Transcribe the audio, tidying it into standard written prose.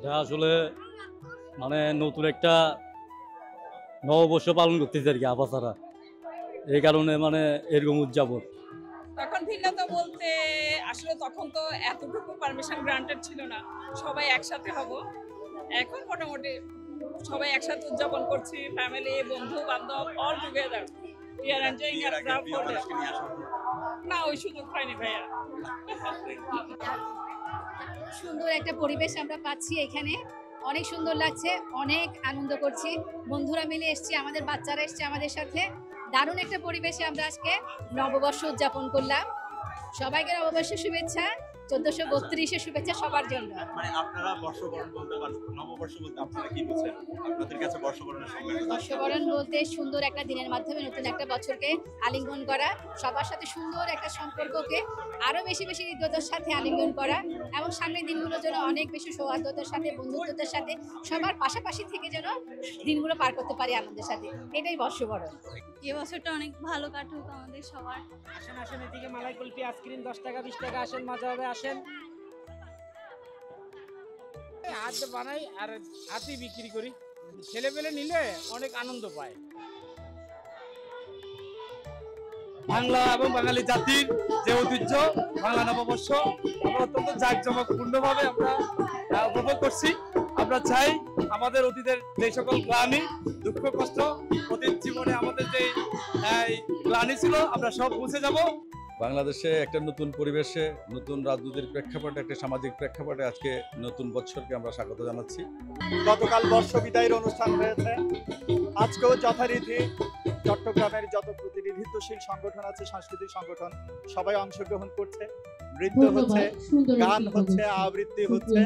এটা আসলে মানে নতুন একটা নববর্ষ পালন করতেছে আর কি আপাচারা, এই কারণে মানে এরকম উদযাপন। তখন ভিন্নতা বলতে আসলে তখন তো এতটুকু পারমিশন গ্রান্টেড ছিল না সবাই একসাথে হব। এখন মোটামুটি সবাই একসাথে উদযাপন করছি, ফ্যামিলি বন্ধু বান্ধব all together. We are enjoying a Bravo day. না, ওই সুযোগ পাইনি ভাইয়া। সুন্দর একটা পরিবেশ আমরা পাচ্ছি এখানে, অনেক সুন্দর লাগছে, অনেক আনন্দ করছি, বন্ধুরা মিলে এসেছি, আমাদের বাচ্চারা এসছে আমাদের সাথে। দারুণ একটা পরিবেশে আমরা আজকে নববর্ষ উদযাপন করলাম। সবাইকে নববর্ষের শুভেচ্ছা, 1432-এর শুভেচ্ছা সবার জন্য। মানে আপনারা বর্ষবরণ বলতে পারেন, নববর্ষ বলতে আপনারা কি বুঝেন? আপনাদের কাছে বর্ষবরণের সংজ্ঞা কি? বর্ষবরণ বলতে সুন্দর একটা দিনের মাধ্যমে নতুন একটা বছরকে আলিঙ্গন করা, সবার সাথে সুন্দর একটা সম্পর্ককে আরো বেশি বেশি হৃদ্যতার সাথে আলিঙ্গন করা, এবং সামনের দিনগুলোর জন্য অনেক বেশি সৌহার্দ্যতার সাথে, বন্ধুত্বের সাথে সবার পাশাপাশি থেকে যেন দিনগুলো পার করতে পারি আনন্দের সাথে, এটাই বর্ষবরণ। এই বছরটা অনেক ভালো কাটুক আমাদের সবার। আসেন আসেন, এদিকে মালাই কুলফি আইসক্রিম 10 টাকা 20 টাকা, আসেন মজা হবে, আসেন। হাত বানাই আর হাতই বিক্রি করি, ছেলে পেলে নিলে অনেক আনন্দ পায়। বাংলা এবং বাঙালি জাতির যে ঐতিহ্য বাংলা নববর্ষ আমরা অত্যন্ত জাঁকজমকপূর্ণভাবে আমরা উপভোগ করছি। আমরা চাই আমাদের অতীতের যে সকল গ্লানি, দুঃখ, কষ্ট, অতীত জীবনে আমাদের যে গ্লানি ছিল আমরা সব মুছে যাব। বাংলাদেশে একটা নতুন পরিবেশে, নতুন রাজনৈতিক প্রেক্ষাপটে, একটা সামাজিক প্রেক্ষাপটে আজকে নতুন বছরকে আমরা স্বাগত জানাচ্ছি। গতকাল বর্ষ বিদায়ের অনুষ্ঠান হয়েছে, আজকেও যথারীতি চট্টগ্রামের যত প্রতিনিধিত্বশীল সংগঠন আছে, সাংস্কৃতিক সংগঠন, সবাই অংশগ্রহণ করছে, নৃত্য হচ্ছে, গান হচ্ছে, আবৃত্তি হচ্ছে।